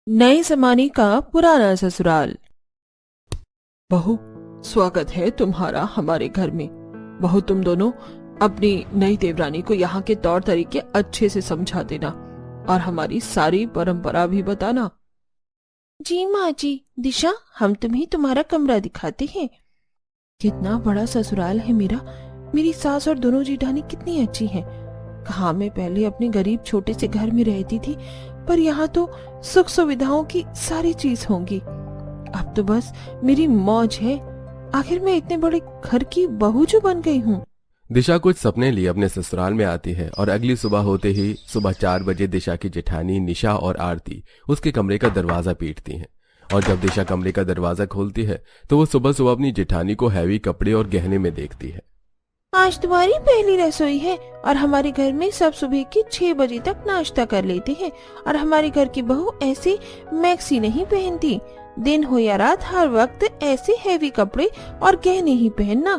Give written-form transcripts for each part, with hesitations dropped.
नए जमाने का पुराना ससुराल। बहू, स्वागत है तुम्हारा हमारे घर में। बहू, तुम दोनों अपनी नई देवरानी को यहाँ के तौर तरीके अच्छे से समझा देना और हमारी सारी परंपरा भी बताना। जी माँ जी। दिशा, हम तुम्हें तुम्हारा कमरा दिखाते हैं। कितना बड़ा ससुराल है मेरा। मेरी सास और दोनों जेठानी कितनी अच्छी हैं। कहाँ मैं पहले अपने गरीब छोटे से घर में रहती थी, पर यहाँ तो सुख सुविधाओं की सारी चीज होंगी। अब तो बस मेरी मौज है। आखिर मैं इतने बड़े घर की बहू जो बन गई हूँ। दिशा कुछ सपने लिए अपने ससुराल में आती है और अगली सुबह होते ही सुबह 4 बजे दिशा की जेठानी निशा और आरती उसके कमरे का दरवाजा पीटती हैं। और जब दिशा कमरे का दरवाजा खोलती है तो वो सुबह सुबह अपनी जेठानी को हैवी कपड़े और गहने में देखती है। आज तुम्हारी पहली रसोई है और हमारे घर में सब सुबह के 6 बजे तक नाश्ता कर लेते हैं। और हमारे घर की बहू ऐसे मैक्सी नहीं पहनती। दिन हो या रात, हर वक्त ऐसे हैवी कपड़े और गहने ही पहनना।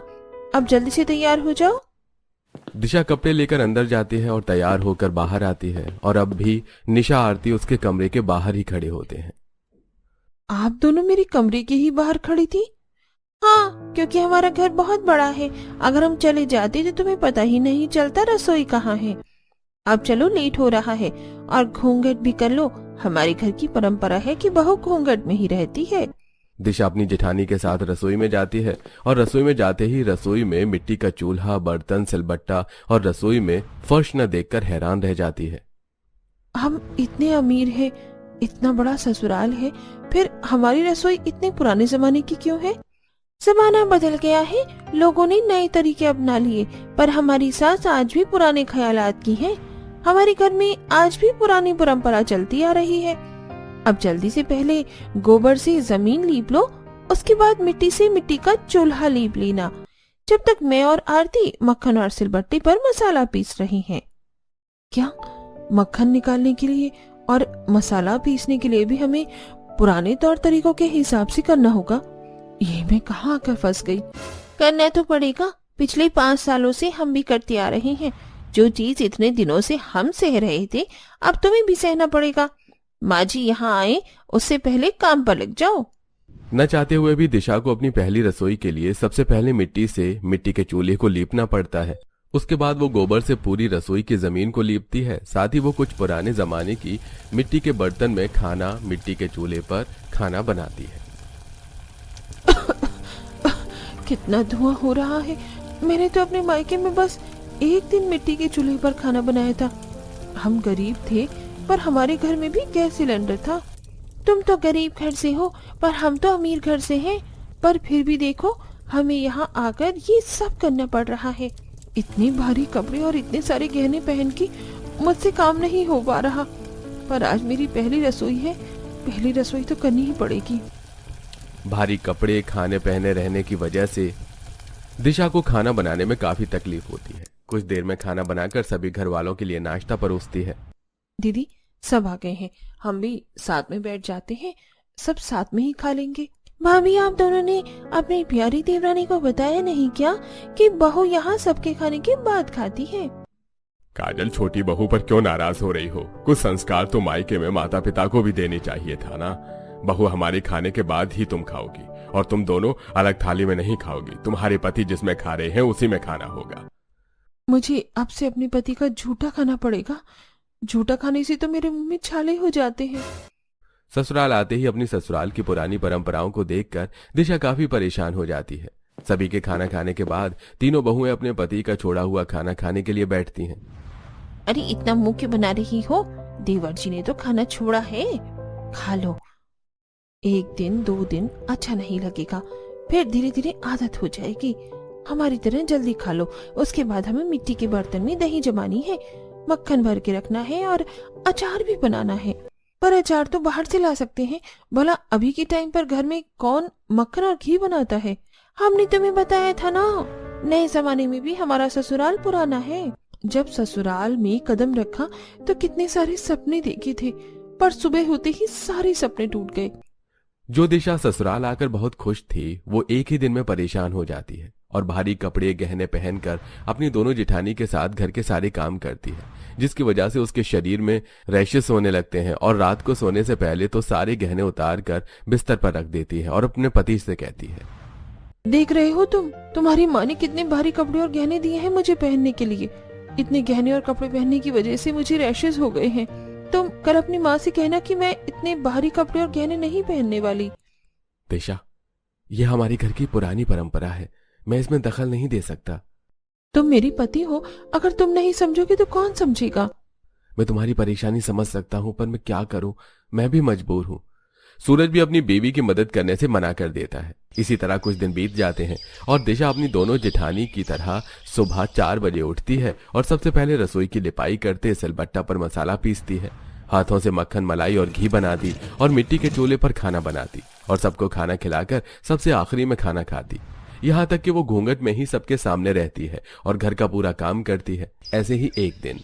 अब जल्दी से तैयार हो जाओ। दिशा कपड़े लेकर अंदर जाती है और तैयार होकर बाहर आती है और अब भी निशा आरती उसके कमरे के बाहर ही खड़े होते हैं। आप दोनों मेरे कमरे के ही बाहर खड़ी थी? हाँ, क्योंकि हमारा घर बहुत बड़ा है। अगर हम चले जाते तो तुम्हें पता ही नहीं चलता रसोई कहाँ है। अब चलो, लेट हो रहा है और घूंघट भी कर लो। हमारे घर की परंपरा है कि बहू घूंघट में ही रहती है। दिशा अपनी जेठानी के साथ रसोई में जाती है और रसोई में जाते ही रसोई में मिट्टी का चूल्हा, बर्तन, सिलबट्टा और रसोई में फर्श न देखकर हैरान रह जाती है। हम इतने अमीर हैं, इतना बड़ा ससुराल है, फिर हमारी रसोई इतने पुराने जमाने की क्यों है? जमाना बदल गया है, लोगों ने नए तरीके अपना लिए, पर हमारी सास आज भी पुराने ख्यालात की है। हमारे घर में आज भी पुरानी परंपरा चलती आ रही है। अब जल्दी से पहले गोबर से जमीन लीप लो, उसके बाद मिट्टी से मिट्टी का चूल्हा लीप लेना, जब तक मैं और आरती मक्खन और सिलबट्टे पर मसाला पीस रही हैं। क्या मक्खन निकालने के लिए और मसाला पीसने के लिए भी हमें पुराने तौर तरीकों के हिसाब से करना होगा? ये मैं कहाँ आकर फंस गई। करना तो पड़ेगा। पिछले 5 सालों से हम भी करते आ रहे हैं। जो चीज इतने दिनों से हम सह रहे थे, अब तुम्हें भी सहना पड़ेगा। माँ जी यहाँ आए उससे पहले काम पर लग जाओ। न चाहते हुए भी दिशा को अपनी पहली रसोई के लिए सबसे पहले मिट्टी के चूल्हे को लीपना पड़ता है। उसके बाद वो गोबर से पूरी रसोई की जमीन को लीपती है। साथ ही वो कुछ पुराने जमाने की मिट्टी के बर्तन में खाना मिट्टी के चूल्हे पर खाना बनाती है। कितना धुआं हो रहा है। मैंने तो अपने मायके में बस एक दिन मिट्टी के चूल्हे पर खाना बनाया था। हम गरीब थे, पर हमारे घर में भी गैस सिलेंडर था। तुम तो गरीब घर से हो, पर हम तो अमीर घर से हैं। पर फिर भी देखो, हमें यहाँ आकर ये सब करना पड़ रहा है। इतने भारी कपड़े और इतने सारे गहने पहन के मुझसे काम नहीं हो पा रहा। पर आज मेरी पहली रसोई है, पहली रसोई तो करनी ही पड़ेगी। भारी कपड़े, खाने पहने रहने की वजह से दिशा को खाना बनाने में काफी तकलीफ होती है। कुछ देर में खाना बनाकर सभी घर वालों के लिए नाश्ता परोसती है। दीदी, सब आ गए हैं, हम भी साथ में बैठ जाते हैं, सब साथ में ही खा लेंगे। भाभी, आप दोनों ने अपनी प्यारी देवरानी को बताया नहीं क्या कि बहू यहाँ सबके खाने के बाद खाती है? काजल, छोटी बहू पर क्यों नाराज हो रही हो? कुछ संस्कार तो मायके में माता पिता को भी देने चाहिए था ना। बहू हमारे खाने के बाद ही तुम खाओगी और तुम दोनों अलग थाली में नहीं खाओगी। तुम्हारे पति जिसमें खा रहे हैं उसी में खाना होगा। मुझे अब से अपने पति का झूठा खाना पड़ेगा। झूठा खाने से तो मेरे मुंह में छाले हो जाते हैं। ससुराल आते ही अपनी ससुराल की पुरानी परंपराओं को देखकर दिशा काफी परेशान हो जाती है। सभी के खाना खाने के बाद तीनों बहुएं अपने पति का छोड़ा हुआ खाना खाने के लिए बैठती हैं। अरे, इतना मुंह क्यों बना रही हो? देवर जी ने तो खाना छोड़ा है, खा लो। 1 दिन 2 दिन अच्छा नहीं लगेगा, फिर धीरे धीरे आदत हो जाएगी। हमारी तरह जल्दी खा लो। उसके बाद हमें मिट्टी के बर्तन में दही जमानी है, मक्खन भर के रखना है और अचार भी बनाना है। पर अचार तो बाहर से ला सकते हैं। भला अभी के टाइम पर घर में कौन मक्खन और घी बनाता है? हमने तुम्हें बताया था ना, नए जमाने में भी हमारा ससुराल पुराना है। जब ससुराल में कदम रखा तो कितने सारे सपने देखे थे, पर सुबह होते ही सारे सपने टूट गए। जो दिशा ससुराल आकर बहुत खुश थी, वो एक ही दिन में परेशान हो जाती है और भारी कपड़े गहने पहनकर अपनी दोनों जेठानी के साथ घर के सारे काम करती है। जिसकी वजह से उसके शरीर में रैशेस होने लगते हैं और रात को सोने से पहले तो सारे गहने उतार कर बिस्तर पर रख देती है और अपने पति से कहती है, देख रहे हो तुम्हारी माँ ने कितने भारी कपड़े और गहने दिए हैं मुझे पहनने के लिए। इतने गहने और कपड़े पहनने की वजह से मुझे रैशेस हो गए हैं। तुम कल अपनी माँ से कहना कि मैं इतने भारी कपड़े और गहने नहीं पहनने वाली। दिशा, यह हमारी घर की पुरानी परंपरा है, मैं इसमें दखल नहीं दे सकता। तुम मेरी पति हो, अगर तुम नहीं समझोगे तो कौन समझेगा। मैं तुम्हारी परेशानी समझ सकता हूं, पर मैं क्या करूं, मैं भी मजबूर हूं। सूरज भी अपनी बीवी की मदद करने से मना कर देता है। इसी तरह कुछ दिन बीत जाते हैं और दिशा अपनी दोनों जेठानी की तरह सुबह 4 बजे उठती है और सबसे पहले रसोई की लिपाई करते सिलबट्टा पर मसाला पीसती है, हाथों से मक्खन, मलाई और घी बनाती और मिट्टी के चूल्हे पर खाना बनाती और सबको खाना खिलाकर सबसे आखिरी में खाना खाती। यहाँ तक कि वो घूंघट में ही सबके सामने रहती है और घर का पूरा काम करती है। ऐसे ही एक दिन,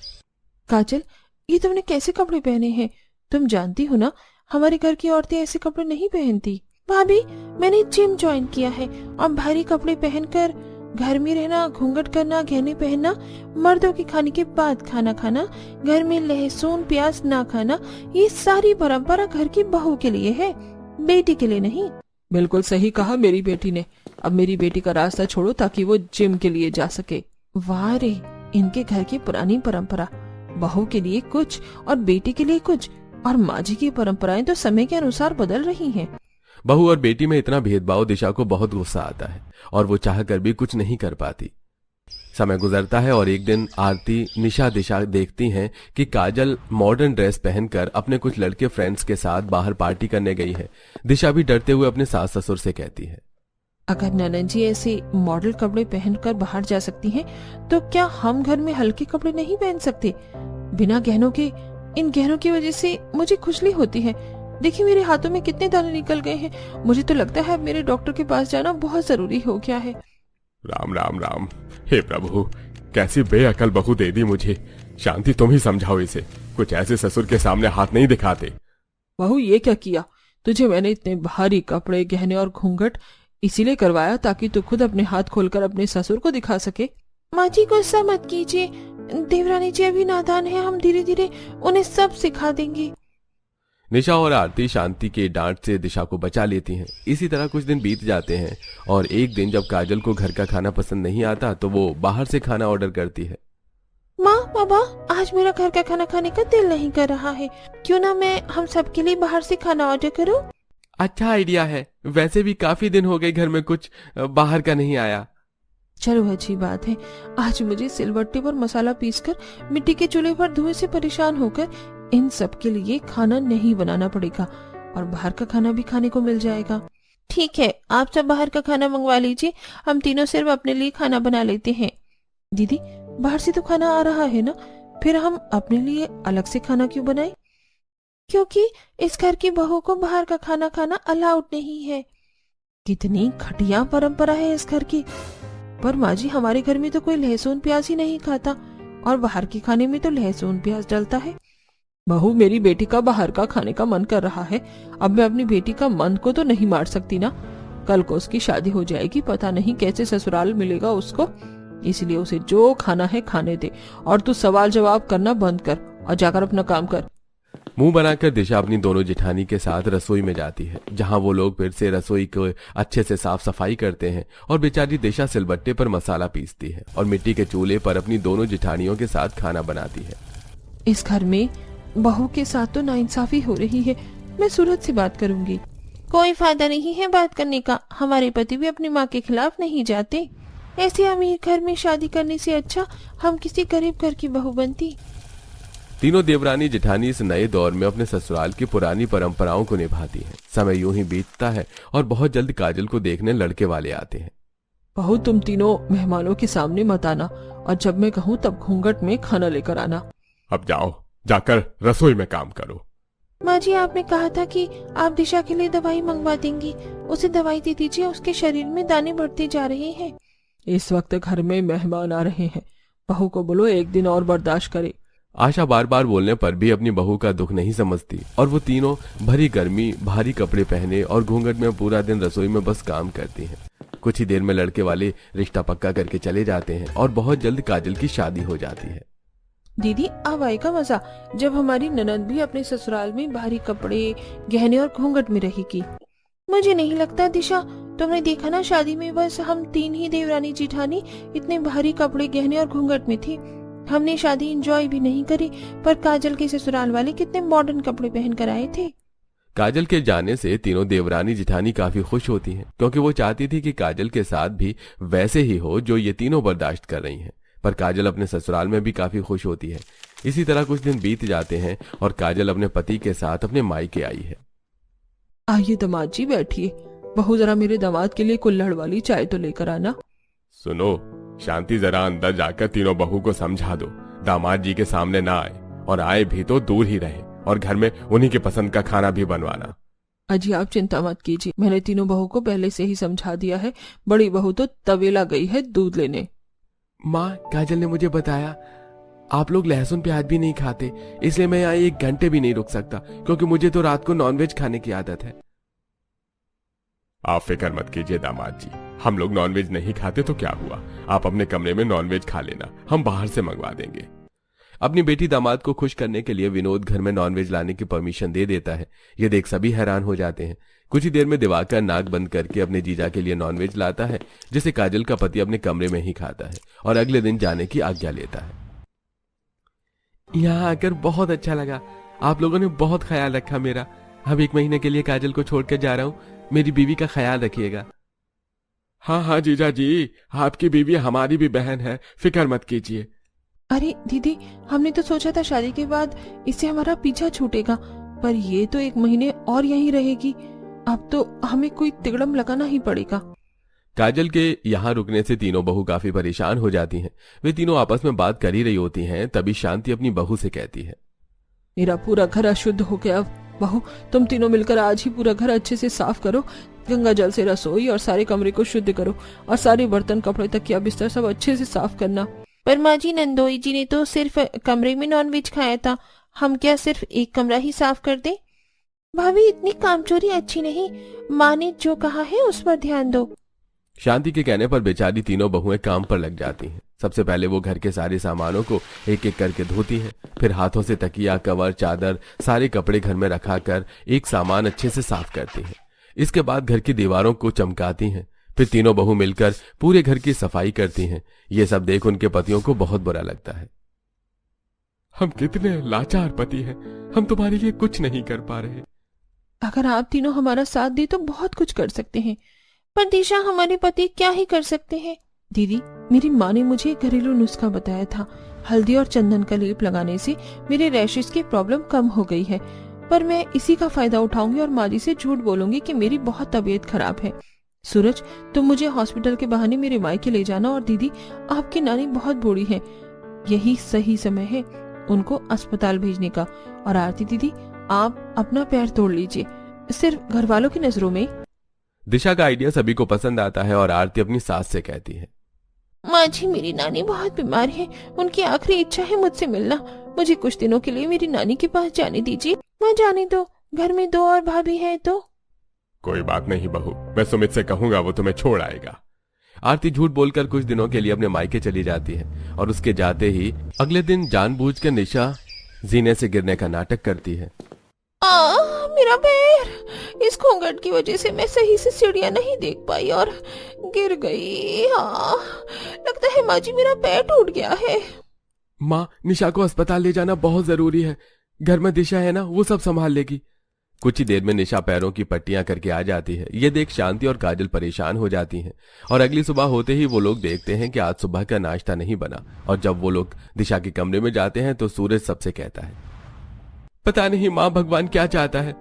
काजल, ये तुमने कैसे कपड़े पहने हैं? तुम जानती हो ना, हमारे घर की औरतें ऐसे कपड़े नहीं पहनती। भाभी, मैंने जिम ज्वाइन किया है और भारी कपड़े पहनकर घर में रहना, घूंघट करना, गहने पहनना, मर्दों के खाने के बाद खाना खाना, घर में लहसुन प्याज ना खाना, ये सारी परंपरा घर की बहू के लिए है, बेटी के लिए नहीं। बिल्कुल सही कहा मेरी बेटी ने। अब मेरी बेटी का रास्ता छोड़ो ताकि वो जिम के लिए जा सके। वाह रे, इनके घर की पुरानी परंपरा, बहू के लिए कुछ और बेटी के लिए कुछ, और माँ जी की परंपराएं तो समय के अनुसार बदल रही हैं। बहू और बेटी में इतना भेदभाव दिशा को बहुत गुस्सा आता है और वो चाह कर भी कुछ नहीं कर पाती। समय गुजरता है और एक दिन आरती, निशा, दिशा देखती हैं कि काजल मॉडर्न ड्रेस पहनकर अपने कुछ लड़के फ्रेंड्स के साथ बाहर पार्टी करने गई है। दिशा भी डरते हुए अपने सास ससुर से कहती है, अगर ननद जी ऐसे मॉडल कपड़े पहनकर बाहर जा सकती हैं, तो क्या हम घर में हल्के कपड़े नहीं पहन सकते? बिना गहनों के, इन गहनों की वजह से मुझे खुजली होती है। देखिए मेरे हाथों में कितने दाने निकल गए हैं। मुझे तो लगता है मेरे डॉक्टर के पास जाना बहुत जरूरी हो गया है। राम राम राम, हे प्रभु, कैसी बेअकल बहू दे दी मुझे। शांति, तुम ही समझाओ इसे, कुछ ऐसे ससुर के सामने हाथ नहीं दिखाते। बहू, ये क्या किया? तुझे मैंने इतने भारी कपड़े, गहने और घूंघट इसीलिए करवाया ताकि तू खुद अपने हाथ खोलकर अपने ससुर को दिखा सके। माँ जी, गुस्सा मत कीजिए, देवरानी जी अभी नादान है, हम धीरे धीरे उन्हें सब सिखा देंगे। निशा और आरती शांति के डांट से दिशा को बचा लेती हैं। इसी तरह कुछ दिन बीत जाते हैं और एक दिन जब काजल को घर का खाना पसंद नहीं आता तो वो बाहर से खाना ऑर्डर करती है। माँ, बाबा, आज मेरा घर का खाना खाने का दिल नहीं कर रहा है, क्यों ना मैं हम सबके लिए बाहर से खाना ऑर्डर करूँ? अच्छा आइडिया है, वैसे भी काफी दिन हो गए घर में कुछ बाहर का नहीं आया। चलो, अच्छी बात है। आज मुझे सिलबट्टे पर मसाला पीसकर मिट्टी के चूल्हे पर धुएं से परेशान होकर इन सब के लिए खाना नहीं बनाना पड़ेगा और बाहर का खाना भी खाने को मिल जाएगा। ठीक है, आप सब बाहर का खाना मंगवा लीजिए, हम तीनों सिर्फ अपने लिए खाना बना लेते हैं। दीदी, बाहर से तो खाना आ रहा है ना, फिर हम अपने लिए अलग से खाना क्यों बनाएं? क्योंकि इस घर की बहू को बाहर का खाना खाना अलाउड नहीं है। कितनी घटिया परंपरा है इस घर की। पर माँ जी, हमारे घर में तो कोई लहसुन प्याज ही नहीं खाता और बाहर के खाने में तो लहसुन प्याज डलता है। बहू, मेरी बेटी का बाहर का खाने का मन कर रहा है, अब मैं अपनी बेटी का मन को तो नहीं मार सकती ना। कल को उसकी शादी हो जाएगी, पता नहीं कैसे ससुराल मिलेगा उसको, इसलिए उसे जो खाना है खाने दे और तू सवाल जवाब करना बंद कर और जाकर अपना काम कर। मुंह बनाकर दिशा अपनी दोनों जेठानी के साथ रसोई में जाती है, जहां वो लोग फिर से रसोई को अच्छे से साफ सफाई करते हैं और बेचारी दिशा सिलबट्टे पर मसाला पीसती है और मिट्टी के चूल्हे पर अपनी दोनों जेठानियों के साथ खाना बनाती है। इस घर में बहू के साथ तो नाइंसाफी हो रही है, मैं सूरज से बात करूंगी। कोई फायदा नहीं है बात करने का, हमारे पति भी अपनी माँ के खिलाफ नहीं जाते। ऐसे अमीर घर में शादी करने से अच्छा हम किसी गरीब घर की बहू बनती। तीनों देवरानी जेठानी इस नए दौर में अपने ससुराल की पुरानी परंपराओं को निभाती हैं। समय यूं ही बीतता है और बहुत जल्द काजल को देखने लड़के वाले आते हैं। बहू, तुम तीनों मेहमानों के सामने मत आना और जब मैं कहूँ तब घूंघट में खाना लेकर आना। अब जाओ, जाकर रसोई में काम करो। माँ जी, आपने कहा था कि आप दिशा के लिए दवाई मंगवा देंगी, उसे दवाई दे दीजिए, उसके शरीर में दाने बढ़ते जा रहे हैं। इस वक्त घर में मेहमान आ रहे हैं, बहू को बोलो एक दिन और बर्दाश्त करे। आशा बार बार बोलने पर भी अपनी बहू का दुख नहीं समझती और वो तीनों भरी गर्मी, भारी कपड़े पहने और घूंघट में पूरा दिन रसोई में बस काम करती हैं। कुछ ही देर में लड़के वाले रिश्ता पक्का करके चले जाते हैं और बहुत जल्द काजल की शादी हो जाती है। दीदी अब आएगा मजा जब हमारी ननद भी अपने ससुराल में भारी कपड़े, गहने और घूंघट में रहेगी। मुझे नहीं लगता दिशा, तुमने देखा ना शादी में बस हम 3 ही देवरानी जिठानी इतने भारी कपड़े, गहने और घूंघट में थी। हमने शादी एंजॉय भी नहीं करी, पर काजल के ससुराल वाले कितने मॉडर्न कपड़े पहन कर आए थे। काजल के जाने से तीनों देवरानी जिठानी काफी खुश होती हैं, क्योंकि वो चाहती थी कि काजल के साथ भी वैसे ही हो जो ये तीनों बर्दाश्त कर रही हैं। पर काजल अपने ससुराल में भी काफी खुश होती है। इसी तरह कुछ दिन बीत जाते हैं और काजल अपने पति के साथ अपने मायके आई है। आइए दामाद जी बैठिए, बहू जरा मेरे दामाद के लिए कुल्हड़ वाली चाय तो लेकर आना। सुनो शांति, जरा अंदर जाकर तीनों बहू को समझा दो दामाद जी के सामने ना आए, और आए भी तो दूर ही रहे, और घर में उन्हीं के पसंद का खाना भी बनवाना। अजी आप चिंता मत कीजिए, मैंने तीनों बहू को पहले से ही समझा दिया है। बड़ी बहू तो तवेला गई है दूध लेने। माँ, काजल ने मुझे बताया आप लोग लहसुन प्याज भी नहीं खाते, इसलिए मैं यहाँ 1 घंटे भी नहीं रुक सकता, क्योंकि मुझे तो रात को नॉनवेज खाने की आदत है। आप फिक्र मत कीजिए दामाद जी, हम लोग नॉनवेज नहीं खाते तो क्या हुआ, आप अपने कमरे में नॉनवेज खा लेना, हम बाहर से मंगवा देंगे। अपनी बेटी दामाद को खुश करने के लिए विनोद घर में नॉनवेज लाने की परमिशन दे देता है। ये देख सभी हैरान हो जाते हैं। कुछ ही देर में दिवाकर नाक बंद करके अपने जीजा के लिए नॉनवेज लाता है, जिसे काजल का पति अपने कमरे में ही खाता है और अगले दिन जाने की आज्ञा लेता है। यहाँ आकर बहुत अच्छा लगा, आप लोगों ने बहुत ख्याल रखा मेरा। अब 1 महीने के लिए काजल को छोड़कर जा रहा हूँ, मेरी बीवी का ख्याल रखिएगा। हाँ हाँ जीजा जी, आपकी बीवी हमारी भी बहन है, फिक्र मत कीजिए। अरे दीदी, हमने तो सोचा था शादी के बाद इससे हमारा पीछा छूटेगा, पर ये तो 1 महीने और यहीं रहेगी। अब तो हमें कोई तिगड़म लगाना ही पड़ेगा। काजल के यहाँ रुकने से तीनों बहू काफी परेशान हो जाती हैं। वे तीनों आपस में बात कर ही रही होती हैं, तभी शांति अपनी बहू से कहती है, मेरा पूरा घर अशुद्ध हो गया। बहू, तुम तीनों मिलकर आज ही पूरा घर अच्छे से साफ करो, गंगा जल से रसोई और सारे कमरे को शुद्ध करो, और सारे बर्तन, कपड़े, तकिया, बिस्तर सब अच्छे से साफ करना। पर माँ जी, नंदोई जी ने तो सिर्फ कमरे में नॉनवेज खाया था, हम क्या सिर्फ एक कमरा ही साफ कर दें? भाभी, इतनी कामचोरी अच्छी नहीं, माँ ने जो कहा है उस पर ध्यान दो। शांति के कहने पर बेचारी तीनों बहुएं काम पर लग जाती हैं। सबसे पहले वो घर के सारे सामानों को एक एक करके धोती हैं, फिर हाथों से तकिया, कवर, चादर, सारे कपड़े घर में रखा कर एक सामान अच्छे से साफ करती हैं। इसके बाद घर की दीवारों को चमकाती हैं, फिर तीनों बहू मिलकर पूरे घर की सफाई करती हैं। ये सब देख उनके पतियों को बहुत बुरा लगता है। हम कितने लाचार पति हैं, हम तुम्हारे लिए कुछ नहीं कर पा रहे। अगर आप तीनों हमारा साथ दे तो बहुत कुछ कर सकते हैं, पर दिशा, हमारे पति क्या ही कर सकते हैं? दीदी, मेरी माँ ने मुझे एक घरेलू नुस्खा बताया था, हल्दी और चंदन का लेप लगाने से मेरे रैशेस की प्रॉब्लम कम हो गई है। पर मैं इसी का फायदा उठाऊंगी और माँ जी से झूठ बोलूंगी कि मेरी बहुत तबीयत खराब है। सूरज, तुम मुझे हॉस्पिटल के बहाने मेरे मायके ले जाना, और दीदी, आपकी नानी बहुत बूढ़ी है, यही सही समय है उनको अस्पताल भेजने का। और आरती दीदी, आप अपना पैर तोड़ लीजिए, सिर्फ घर वालों की नजरों में। दिशा का आइडिया सभी को पसंद आता है और आरती अपनी सास से कहती है, माँ जी, मेरी नानी बहुत बीमार है, उनकी आखिरी इच्छा है मुझसे मिलना। मुझे कुछ दिनों के लिए मेरी नानी के पास जाने दीजिए। माँ, जाने दो, घर में 2 और भाभी है तो। कोई बात नहीं बहू, मैं सुमित से कहूंगा, वो तुम्हें छोड़ आएगा। आरती झूठ बोलकर कुछ दिनों के लिए अपने मायके चली जाती है, और उसके जाते ही अगले दिन जानबूझकर निशा जीने से गिरने का नाटक करती है। मेरा पैर, इस घूंघट की वजह से मैं सही से सीढ़ियां नहीं देख पाई और गिर गई। हाँ, लगता है माँ जी मेरा पैर टूट गया है। माँ, निशा को अस्पताल ले जाना बहुत जरूरी है, घर में दिशा है ना, वो सब संभाल लेगी। कुछ ही देर में निशा पैरों की पट्टियां करके आ जाती है। ये देख शांति और काजल परेशान हो जाती हैं, और अगली सुबह होते ही वो लोग देखते हैं कि आज सुबह का नाश्ता नहीं बना। और जब वो लोग दिशा के कमरे में जाते हैं तो सूरज सबसे कहता है, पता नहीं माँ, भगवान क्या चाहता है,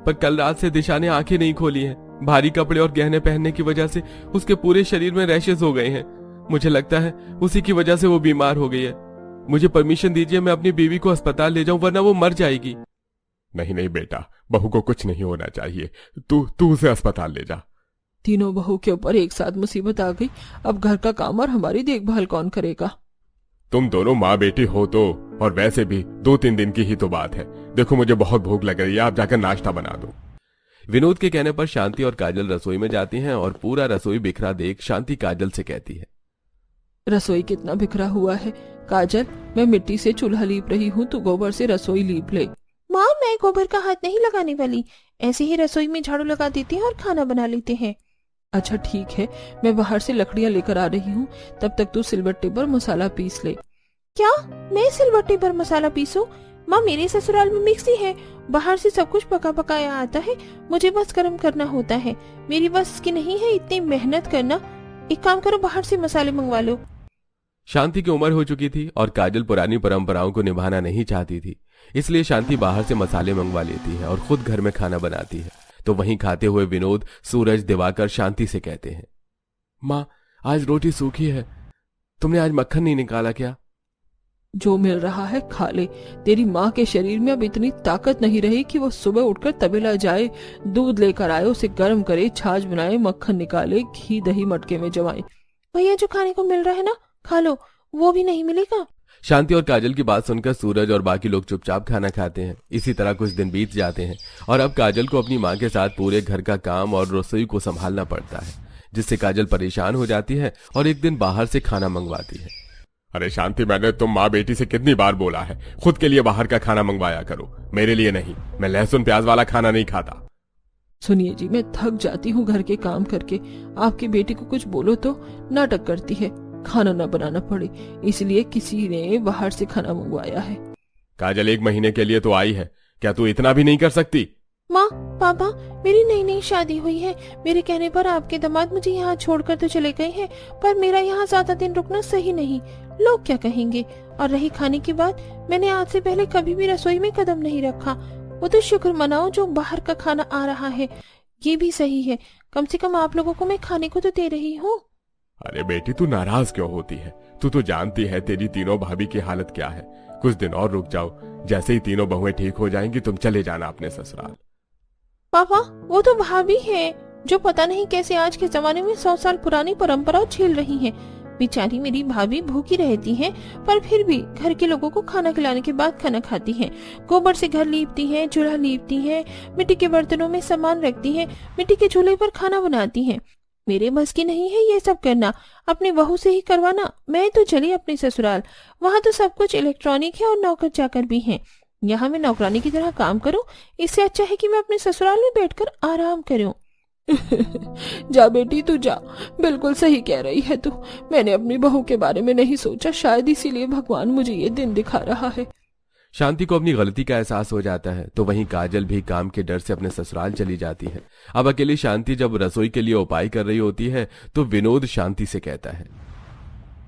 पर कल रात से दिशा ने आंखें नहीं खोली हैं। भारी कपड़े और गहने पहनने की वजह से उसके पूरे शरीर में रैशेस हो गए हैं। मुझे लगता है उसी की वजह से वो बीमार हो गई है। मुझे परमिशन दीजिए, मैं अपनी बीवी को अस्पताल ले जाऊं, वरना वो मर जाएगी। नहीं नहीं बेटा, बहू को कुछ नहीं होना चाहिए, तू उसे अस्पताल ले जा। तीनों बहू के ऊपर एक साथ मुसीबत आ गई, अब घर का काम और हमारी देखभाल कौन करेगा? तुम दोनों माँ बेटी हो तो, और वैसे भी 2-3 दिन की ही तो बात है। देखो मुझे बहुत भूख लग रही है, आप जाकर नाश्ता बना दो। विनोद के कहने पर शांति और काजल रसोई में जाती हैं, और पूरा रसोई बिखरा देख शांति काजल से कहती है, रसोई कितना बिखरा हुआ है। काजल, मैं मिट्टी से चूल्हा लीप रही हूँ, तू गोबर से रसोई लीप ले। माँ, मैं गोबर का हाथ नहीं लगाने वाली, ऐसे ही रसोई में झाड़ू लगा देते हैं और खाना बना लेते हैं। अच्छा ठीक है, मैं बाहर से लकड़ियाँ लेकर आ रही हूँ, तब तक तू सिलबट्टे पर मसाला पीस ले। क्या मैं सिलबट्टे पर मसाला पीसूं? माँ, मेरे ससुराल में मिक्सी है, बाहर से सब कुछ पका पकाया आता है, मुझे बस गर्म करना होता है। मेरी बस की नहीं है इतनी मेहनत करना। एक काम करो, बाहर से मसाले मंगवा लो। शांति की उम्र हो चुकी थी और काजल पुरानी परंपराओं को निभाना नहीं चाहती थी, इसलिए शांति बाहर से मसाले मंगवा लेती है और खुद घर में खाना बनाती है। तो वहीं खाते हुए विनोद, सूरज, दिवाकर शांति से कहते हैं, माँ, आज रोटी सूखी है, तुमने आज मक्खन नहीं निकाला क्या? जो मिल रहा है खा ले। तेरी माँ के शरीर में अब इतनी ताकत नहीं रही कि वो सुबह उठकर तबेला जाए, दूध लेकर आए, उसे गर्म करे, छाछ बनाए, मक्खन निकाले, घी दही मटके में जमाए। भैया, जो खाने को मिल रहा है ना, खा लो, वो भी नहीं मिलेगा। शांति और काजल की बात सुनकर सूरज और बाकी लोग चुपचाप खाना खाते हैं। इसी तरह कुछ दिन बीत जाते हैं और अब काजल को अपनी माँ के साथ पूरे घर का काम और रसोई को संभालना पड़ता है, जिससे काजल परेशान हो जाती है और एक दिन बाहर से खाना मंगवाती है। अरे शांति, मैंने तुम माँ बेटी से कितनी बार बोला है, खुद के लिए बाहर का खाना मंगवाया करो, मेरे लिए नहीं। मैं लहसुन प्याज वाला खाना नहीं खाता। सुनिए जी, मैं थक जाती हूँ घर के काम करके। आपकी बेटी को कुछ बोलो तो नाटक करती है, खाना न बनाना पड़े, इसलिए किसी ने बाहर से खाना मंगवाया है। काजल, 1 महीने के लिए तो आई है, क्या तू इतना भी नहीं कर सकती? माँ, पापा, मेरी नई नई शादी हुई है, मेरे कहने पर आपके दामाद मुझे यहाँ छोड़कर तो चले गए हैं, पर मेरा यहाँ ज्यादा दिन रुकना सही नहीं, लोग क्या कहेंगे। और रही खाने की बात, मैंने आज से पहले कभी भी रसोई में कदम नहीं रखा। वो तो शुक्र मनाओ जो बाहर का खाना आ रहा है, ये भी सही है, कम से कम आप लोगों को मैं खाने को तो दे रही हूँ। अरे बेटी, तू नाराज क्यों होती है? तू तो जानती है तेरी तीनों भाभी की हालत क्या है। कुछ दिन और रुक जाओ, जैसे ही तीनों बहुएं ठीक हो जाएंगी तुम चले जाना अपने ससुराल। पापा, वो तो भाभी है जो पता नहीं कैसे आज के जमाने में 100 साल पुरानी परंपरा झेल रही हैं। बेचारी मेरी भाभी भूखी रहती हैं, पर फिर भी घर के लोगों को खाना खिलाने के बाद खाना खाती हैं, गोबर से घर लीपती हैं, चूल्हा लीपती हैं, मिट्टी के बर्तनों में सामान रखती हैं, मिट्टी के चूल्हे पर खाना बनाती हैं। मेरे बस की नहीं है ये सब करना, अपनी बहू से ही करवाना। मैं तो चली अपने ससुराल, वहाँ तो सब कुछ इलेक्ट्रॉनिक है और नौकर चाकर भी हैं। यहाँ मैं नौकरानी की तरह काम करूं, इससे अच्छा है कि मैं अपने ससुराल में बैठकर आराम करूं। जा बेटी, तू जा, बिल्कुल सही कह रही है तू। मैंने अपनी बहू के बारे में नहीं सोचा, शायद इसीलिए भगवान मुझे ये दिन दिखा रहा है। शांति को अपनी गलती का एहसास हो जाता है, तो वहीं काजल भी काम के डर से अपने ससुराल चली जाती है। अब अकेली शांति जब रसोई के लिए उपाय कर रही होती है तो विनोद शांति से कहता है,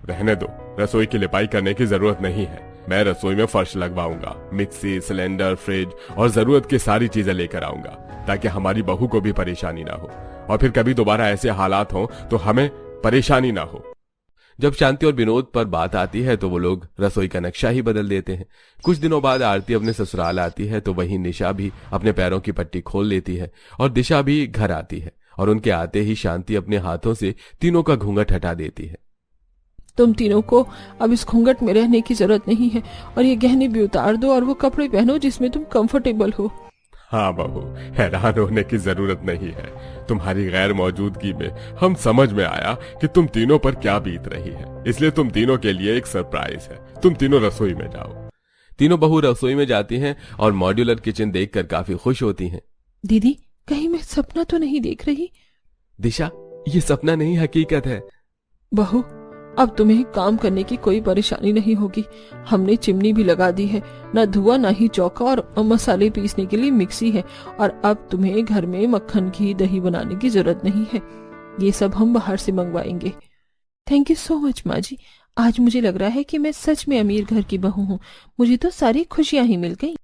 रहने दो, रसोई की लिपाई करने की जरूरत नहीं है। मैं रसोई में फर्श लगवाऊंगा, मिक्सी, सिलेंडर, फ्रिज और जरूरत की सारी चीजें लेकर आऊंगा, ताकि हमारी बहू को भी परेशानी ना हो और फिर कभी दोबारा ऐसे हालात हो तो हमें परेशानी ना हो। जब शांति और विनोद पर बात आती है तो वो लोग रसोई का नक्शा ही बदल देते हैं। कुछ दिनों बाद आरती अपने ससुराल आती है, तो वहीं निशा भी अपने पैरों की पट्टी खोल लेती है और दिशा भी घर आती है और उनके आते ही शांति अपने हाथों से तीनों का घूंघट हटा देती है। तुम तीनों को अब इस घूंघट में रहने की जरूरत नहीं है, और ये गहने भी उतार दो और वो कपड़े पहनो जिसमें तुम कंफर्टेबल हो। हाँ बहू, हैरान होने की जरूरत नहीं है। तुम्हारी गैर मौजूदगी में हम समझ में आया कि तुम तीनों पर क्या बीत रही है, इसलिए तुम तीनों के लिए एक सरप्राइज है। तुम तीनों रसोई में जाओ। तीनों बहू रसोई में जाती हैं और मॉड्यूलर किचन देखकर काफी खुश होती हैं। दीदी, कहीं मैं सपना तो नहीं देख रही? दिशा, ये सपना नहीं, हकीकत है। बहू, अब तुम्हें काम करने की कोई परेशानी नहीं होगी। हमने चिमनी भी लगा दी है, न धुआं न ही चौका, और मसाले पीसने के लिए मिक्सी है, और अब तुम्हें घर में मक्खन, घी, दही बनाने की जरूरत नहीं है। ये सब हम बाहर से मंगवाएंगे। थैंक यू सो मच माँ जी, आज मुझे लग रहा है कि मैं सच में अमीर घर की बहू हूँ। मुझे तो सारी खुशियां ही मिल गई।